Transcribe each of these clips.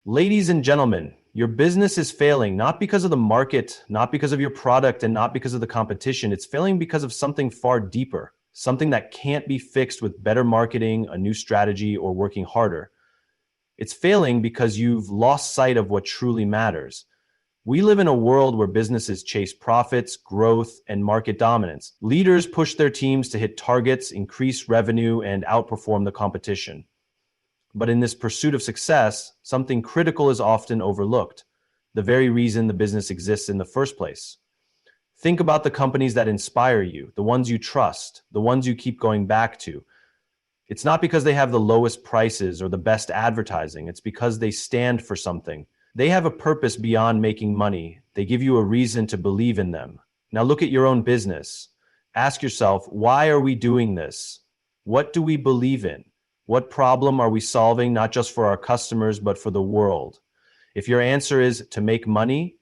Ladies and gentlemen, your business is failing not because of the market, not because of your product, and not because of the competition. It's failing because of something far deeper, something that can't be fixed with better marketing, a new strategy, or working harder. It's failing because you've lost sight of what truly matters. We live in a world where businesses chase profits, growth, and market dominance. Leaders push their teams to hit targets, increase revenue, and outperform the competition. But in this pursuit of success, something critical is often overlooked, the very reason the business exists in the first place. Think about the companies that inspire you, the ones you trust, the ones you keep going back to. It's not because they have the lowest prices or the best advertising, it's because they stand for something. They have a purpose beyond making money. They give you a reason to believe in them. Now look at your own business. Ask yourself, why are we doing this? What do we believe in? What problem are we solving, not just for our customers, but for the world? If your answer is to make money,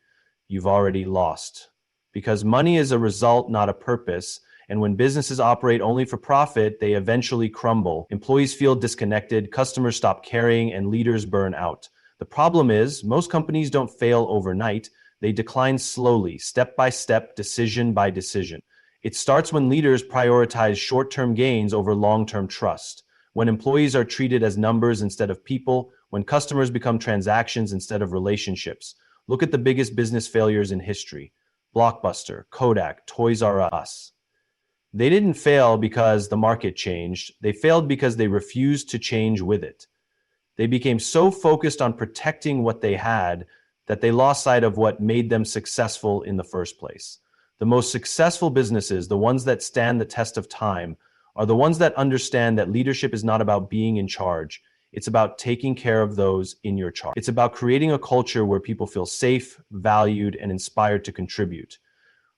you've already lost. Because money is a result, not a purpose. And when businesses operate only for profit, they eventually crumble. Employees feel disconnected, customers stop caring, and leaders burn out. The problem is, most companies don't fail overnight. They decline slowly, step by step, decision by decision. It starts when leaders prioritize short-term gains over long-term trust. When employees are treated as numbers instead of people, when customers become transactions instead of relationships. Look at the biggest business failures in history. Blockbuster, Kodak, Toys R Us. They didn't fail because the market changed. They failed because they refused to change with it. They became so focused on protecting what they had that they lost sight of what made them successful in the first place. The most successful businesses, the ones that stand the test of time, are the ones that understand that leadership is not about being in charge. It's about taking care of those in your charge. It's about creating a culture where people feel safe, valued, and inspired to contribute.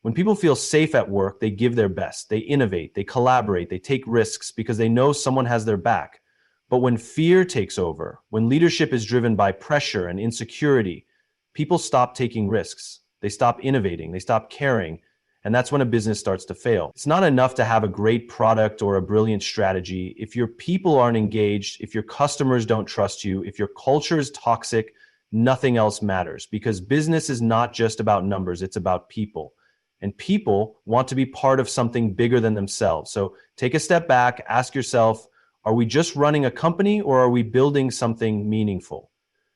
When people feel safe at work, they give their best. They innovate, they collaborate, they take risks because they know someone has their back. But when fear takes over, when leadership is driven by pressure and insecurity, people stop taking risks. They stop innovating, they stop caring, and that's when a business starts to fail. It's not enough to have a great product or a brilliant strategy. If your people aren't engaged, if your customers don't trust you, if your culture is toxic, nothing else matters, because business is not just about numbers, it's about people. And people want to be part of something bigger than themselves. So take a step back, ask yourself, are we just running a company or are we building something meaningful?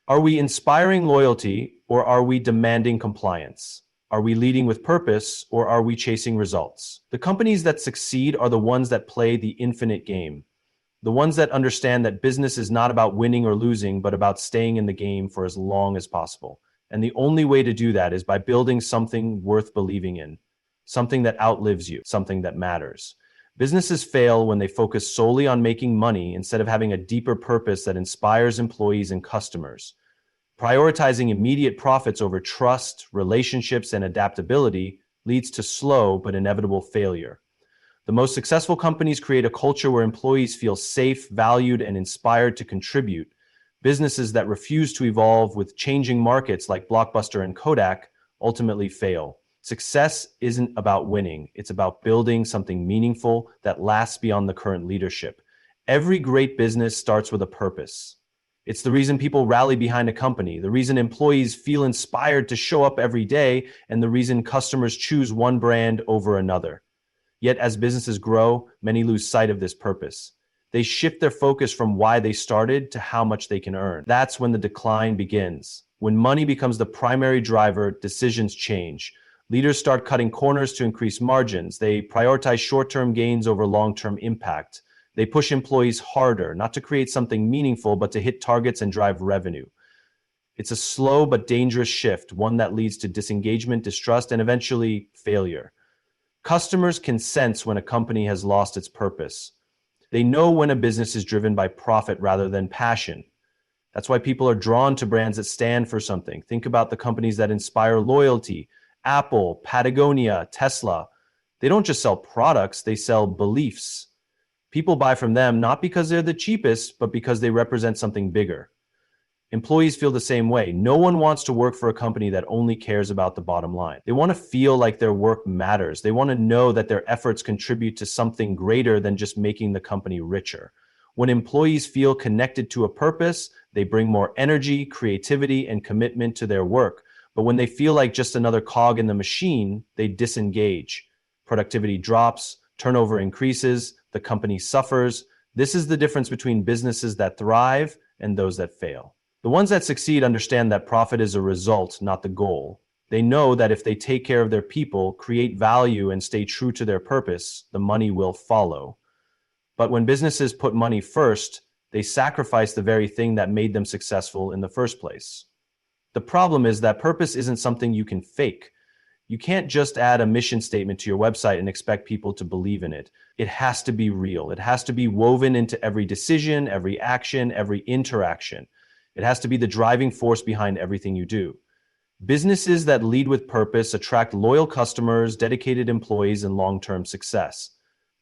Are we inspiring loyalty or are we demanding compliance? Are we leading with purpose or are we chasing results? The companies that succeed are the ones that play the infinite game. The ones that understand that business is not about winning or losing, but about staying in the game for as long as possible. And the only way to do that is by building something worth believing in, something that outlives you, something that matters. Businesses fail when they focus solely on making money instead of having a deeper purpose that inspires employees and customers. Prioritizing immediate profits over trust, relationships, and adaptability leads to slow but inevitable failure. The most successful companies create a culture where employees feel safe, valued, and inspired to contribute. Businesses that refuse to evolve with changing markets like Blockbuster and Kodak ultimately fail. Success isn't about winning, it's about building something meaningful that lasts beyond the current leadership. Every great business starts with a purpose. It's the reason people rally behind a company, the reason employees feel inspired to show up every day, and the reason customers choose one brand over another. Yet as businesses grow, many lose sight of this purpose. They shift their focus from why they started to how much they can earn. That's when the decline begins. When money becomes the primary driver, decisions change. Leaders start cutting corners to increase margins. They prioritize short-term gains over long-term impact. They push employees harder, not to create something meaningful, but to hit targets and drive revenue. It's a slow but dangerous shift, one that leads to disengagement, distrust, and eventually failure. Customers can sense when a company has lost its purpose. They know when a business is driven by profit rather than passion. That's why people are drawn to brands that stand for something. Think about the companies that inspire loyalty. Apple, Patagonia, Tesla. They don't just sell products, they sell beliefs. People buy from them not because they're the cheapest, but because they represent something bigger. Employees feel the same way. No one wants to work for a company that only cares about the bottom line. They want to feel like their work matters. They want to know that their efforts contribute to something greater than just making the company richer. When employees feel connected to a purpose, they bring more energy, creativity, and commitment to their work. But when they feel like just another cog in the machine, they disengage. Productivity drops, turnover increases, the company suffers. This is the difference between businesses that thrive and those that fail. The ones that succeed understand that profit is a result, not the goal. They know that if they take care of their people, create value, and stay true to their purpose, the money will follow. But when businesses put money first, they sacrifice the very thing that made them successful in the first place. The problem is that purpose isn't something you can fake. You can't just add a mission statement to your website and expect people to believe in it. It has to be real. It has to be woven into every decision, every action, every interaction. It has to be the driving force behind everything you do. Businesses that lead with purpose attract loyal customers, dedicated employees, and long-term success.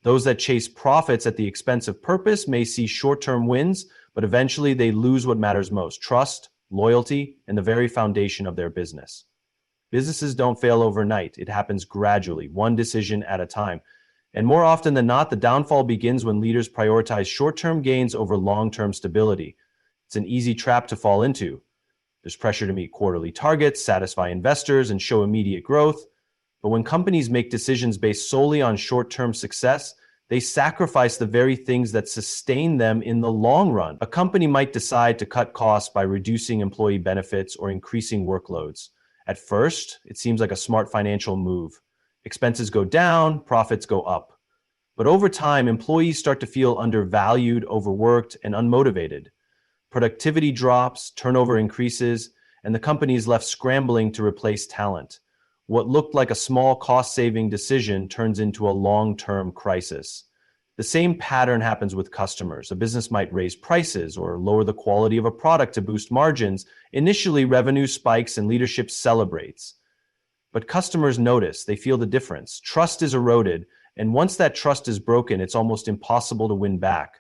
Those that chase profits at the expense of purpose may see short-term wins, but eventually they lose what matters most: trust, loyalty, and the very foundation of their business. Businesses don't fail overnight. It happens gradually, one decision at a time. And more often than not, the downfall begins when leaders prioritize short-term gains over long-term stability. It's an easy trap to fall into. There's pressure to meet quarterly targets, satisfy investors, and show immediate growth. But when companies make decisions based solely on short-term success, they sacrifice the very things that sustain them in the long run. A company might decide to cut costs by reducing employee benefits or increasing workloads. At first, it seems like a smart financial move. Expenses go down, profits go up. But over time, employees start to feel undervalued, overworked, and unmotivated. Productivity drops, turnover increases, and the company is left scrambling to replace talent. What looked like a small cost-saving decision turns into a long-term crisis. The same pattern happens with customers. A business might raise prices or lower the quality of a product to boost margins. Initially, revenue spikes and leadership celebrates. But customers notice, they feel the difference. Trust is eroded, and once that trust is broken, it's almost impossible to win back.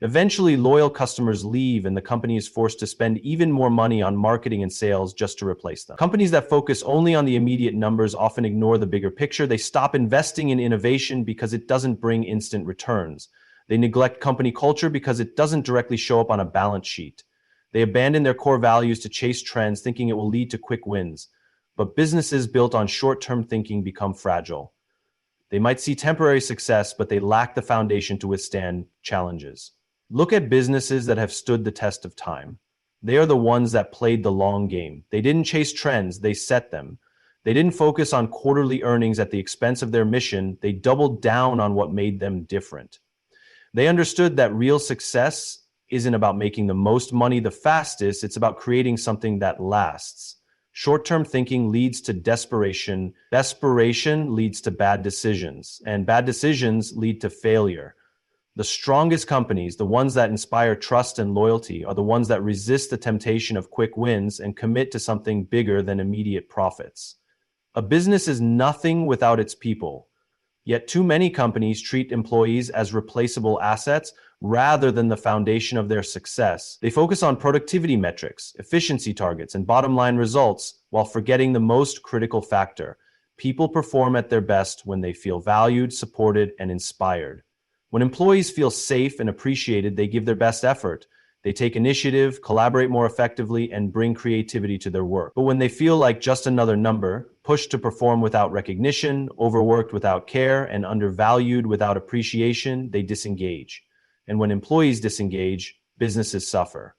Eventually, loyal customers leave and the company is forced to spend even more money on marketing and sales just to replace them. Companies that focus only on the immediate numbers often ignore the bigger picture. They stop investing in innovation because it doesn't bring instant returns. They neglect company culture because it doesn't directly show up on a balance sheet. They abandon their core values to chase trends, thinking it will lead to quick wins. But businesses built on short-term thinking become fragile. They might see temporary success, but they lack the foundation to withstand challenges. Look at businesses that have stood the test of time. They are the ones that played the long game. They didn't chase trends, they set them. They didn't focus on quarterly earnings at the expense of their mission. They doubled down on what made them different. They understood that real success isn't about making the most money the fastest, it's about creating something that lasts. Short-term thinking leads to desperation. Desperation leads to bad decisions, and bad decisions lead to failure. The strongest companies, the ones that inspire trust and loyalty, are the ones that resist the temptation of quick wins and commit to something bigger than immediate profits. A business is nothing without its people. Yet too many companies treat employees as replaceable assets rather than the foundation of their success. They focus on productivity metrics, efficiency targets, and bottom-line results while forgetting the most critical factor. People perform at their best when they feel valued, supported, and inspired. When employees feel safe and appreciated, they give their best effort. They take initiative, collaborate more effectively, and bring creativity to their work. But when they feel like just another number, pushed to perform without recognition, overworked without care, and undervalued without appreciation, they disengage. And when employees disengage, businesses suffer.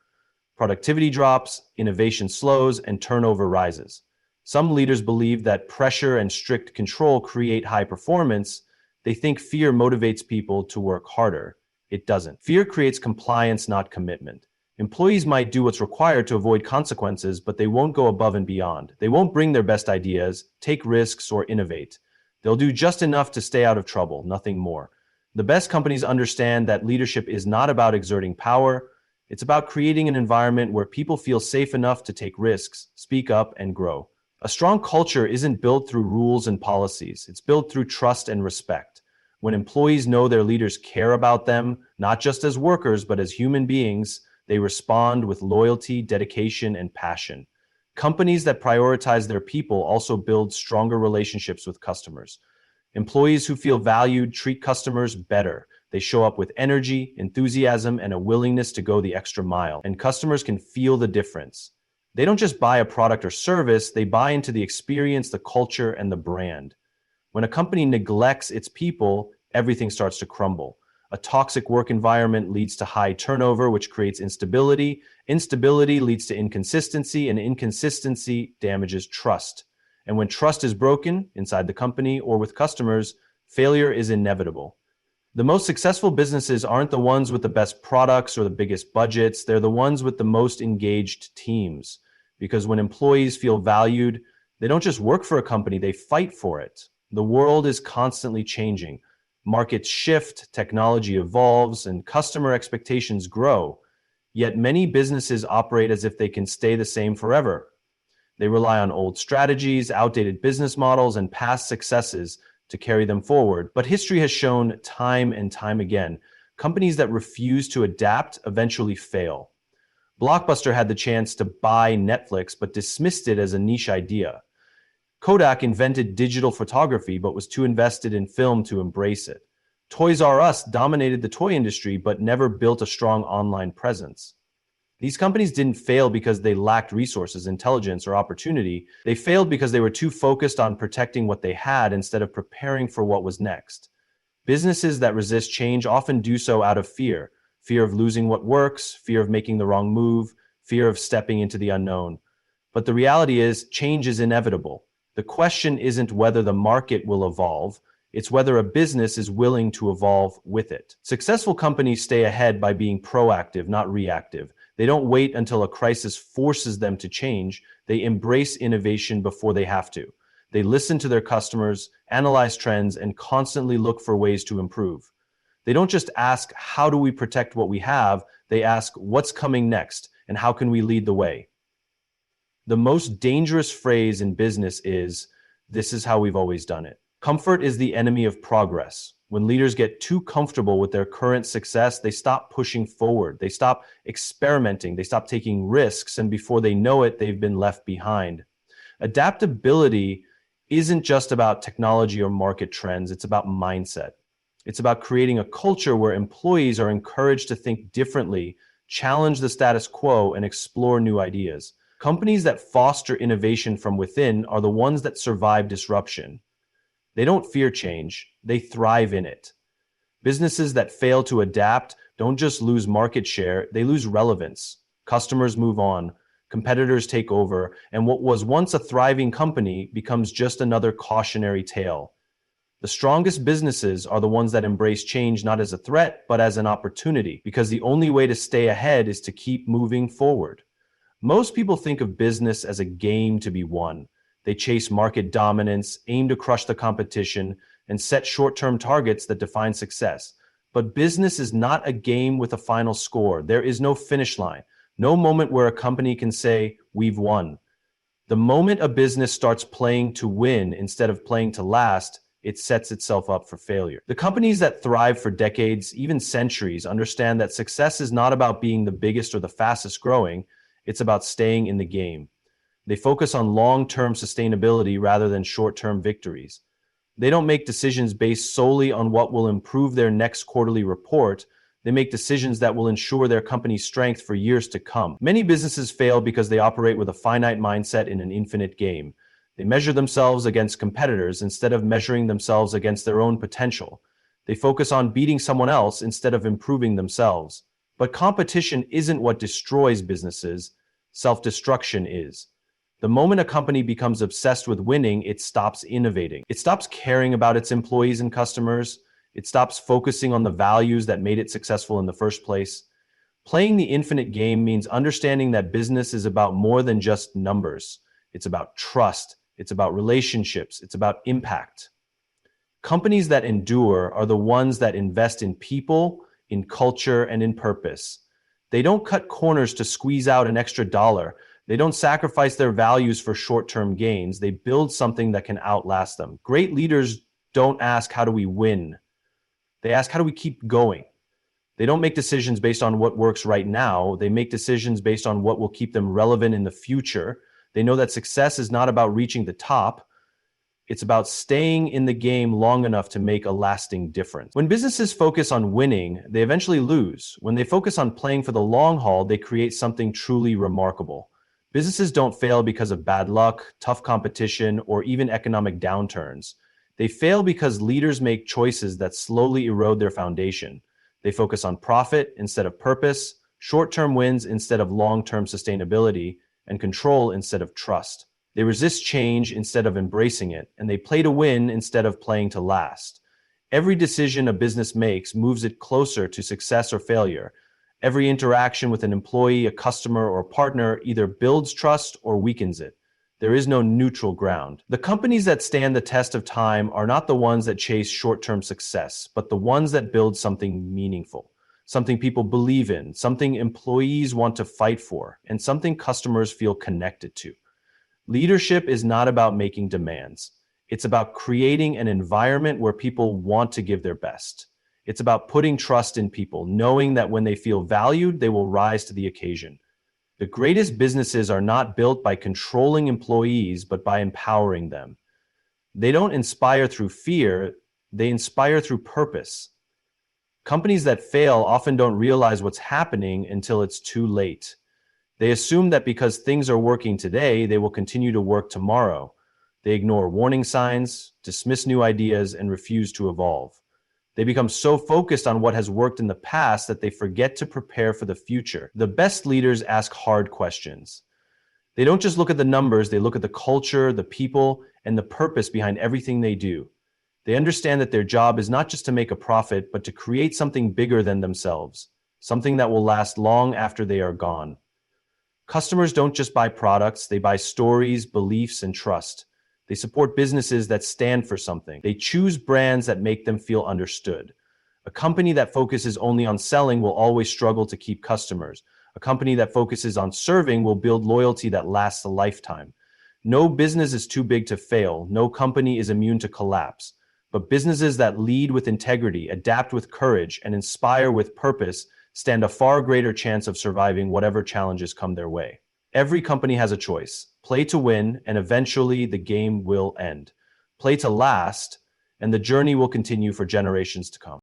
Productivity drops, innovation slows, and turnover rises. Some leaders believe that pressure and strict control create high performance. They think fear motivates people to work harder. It doesn't. Fear creates compliance, not commitment. Employees might do what's required to avoid consequences, but they won't go above and beyond. They won't bring their best ideas, take risks, or innovate. They'll do just enough to stay out of trouble, nothing more. The best companies understand that leadership is not about exerting power. It's about creating an environment where people feel safe enough to take risks, speak up, and grow. A strong culture isn't built through rules and policies. It's built through trust and respect. When employees know their leaders care about them, not just as workers, but as human beings, they respond with loyalty, dedication, and passion. Companies that prioritize their people also build stronger relationships with customers. Employees who feel valued treat customers better. They show up with energy, enthusiasm, and a willingness to go the extra mile, and customers can feel the difference. They don't just buy a product or service, they buy into the experience, the culture, and the brand. When a company neglects its people, everything starts to crumble. A toxic work environment leads to high turnover, which creates instability. Instability leads to inconsistency, and inconsistency damages trust. And when trust is broken inside the company or with customers, failure is inevitable. The most successful businesses aren't the ones with the best products or the biggest budgets. They're the ones with the most engaged teams. Because when employees feel valued, they don't just work for a company, they fight for it. The world is constantly changing. Markets shift, technology evolves, and customer expectations grow. Yet many businesses operate as if they can stay the same forever. They rely on old strategies, outdated business models, and past successes to carry them forward. But history has shown time and time again, companies that refuse to adapt eventually fail. Blockbuster had the chance to buy Netflix, but dismissed it as a niche idea. Kodak invented digital photography, but was too invested in film to embrace it. Toys R Us dominated the toy industry, but never built a strong online presence. These companies didn't fail because they lacked resources, intelligence, or opportunity. They failed because they were too focused on protecting what they had instead of preparing for what was next. Businesses that resist change often do so out of fear. Fear of losing what works, fear of making the wrong move, fear of stepping into the unknown. But the reality is, change is inevitable. The question isn't whether the market will evolve, it's whether a business is willing to evolve with it. Successful companies stay ahead by being proactive, not reactive. They don't wait until a crisis forces them to change. They embrace innovation before they have to. They listen to their customers, analyze trends, and constantly look for ways to improve. They don't just ask, how do we protect what we have? They ask, what's coming next, and how can we lead the way? The most dangerous phrase in business is, this is how we've always done it. Comfort is the enemy of progress. When leaders get too comfortable with their current success, they stop pushing forward. They stop experimenting. They stop taking risks. And before they know it, they've been left behind. Adaptability isn't just about technology or market trends. It's about mindset. It's about creating a culture where employees are encouraged to think differently, challenge the status quo, and explore new ideas. Companies that foster innovation from within are the ones that survive disruption. They don't fear change, they thrive in it. Businesses that fail to adapt don't just lose market share, they lose relevance. Customers move on, competitors take over, and what was once a thriving company becomes just another cautionary tale. The strongest businesses are the ones that embrace change not as a threat, but as an opportunity, because the only way to stay ahead is to keep moving forward. Most people think of business as a game to be won. They chase market dominance, aim to crush the competition, and set short-term targets that define success. But business is not a game with a final score. There is no finish line, no moment where a company can say, we've won. The moment a business starts playing to win instead of playing to last, it sets itself up for failure. The companies that thrive for decades, even centuries, understand that success is not about being the biggest or the fastest growing. It's about staying in the game. They focus on long-term sustainability rather than short-term victories. They don't make decisions based solely on what will improve their next quarterly report. They make decisions that will ensure their company's strength for years to come. Many businesses fail because they operate with a finite mindset in an infinite game. They measure themselves against competitors instead of measuring themselves against their own potential. They focus on beating someone else instead of improving themselves. But competition isn't what destroys businesses. Self-destruction is. The moment a company becomes obsessed with winning, it stops innovating. It stops caring about its employees and customers. It stops focusing on the values that made it successful in the first place. Playing the infinite game means understanding that business is about more than just numbers. It's about trust. It's about relationships. It's about impact. Companies that endure are the ones that invest in people, in culture, and in purpose. They don't cut corners to squeeze out an extra dollar. They don't sacrifice their values for short-term gains. They build something that can outlast them. Great leaders don't ask, how do we win? They ask, how do we keep going? They don't make decisions based on what works right now. They make decisions based on what will keep them relevant in the future. They know that success is not about reaching the top. It's about staying in the game long enough to make a lasting difference. When businesses focus on winning, they eventually lose. When they focus on playing for the long haul, they create something truly remarkable. Businesses don't fail because of bad luck, tough competition, or even economic downturns. They fail because leaders make choices that slowly erode their foundation. They focus on profit instead of purpose, short-term wins instead of long-term sustainability, and control instead of trust. They resist change instead of embracing it, and they play to win instead of playing to last. Every decision a business makes moves it closer to success or failure. Every interaction with an employee, a customer, or partner either builds trust or weakens it. There is no neutral ground. The companies that stand the test of time are not the ones that chase short-term success, but the ones that build something meaningful, something people believe in, something employees want to fight for, and something customers feel connected to. Leadership is not about making demands. It's about creating an environment where people want to give their best. It's about putting trust in people, knowing that when they feel valued, they will rise to the occasion. The greatest businesses are not built by controlling employees, but by empowering them. They don't inspire through fear, they inspire through purpose. Companies that fail often don't realize what's happening until it's too late. They assume that because things are working today, they will continue to work tomorrow. They ignore warning signs, dismiss new ideas, and refuse to evolve. They become so focused on what has worked in the past that they forget to prepare for the future. The best leaders ask hard questions. They don't just look at the numbers, they look at the culture, the people, and the purpose behind everything they do. They understand that their job is not just to make a profit, but to create something bigger than themselves, something that will last long after they are gone. Customers don't just buy products, they buy stories, beliefs, and trust. They support businesses that stand for something. They choose brands that make them feel understood. A company that focuses only on selling will always struggle to keep customers. A company that focuses on serving will build loyalty that lasts a lifetime. No business is too big to fail. No company is immune to collapse. But businesses that lead with integrity, adapt with courage, and inspire with purpose stand a far greater chance of surviving whatever challenges come their way. Every company has a choice. Play to win, and eventually the game will end. Play to last, and the journey will continue for generations to come.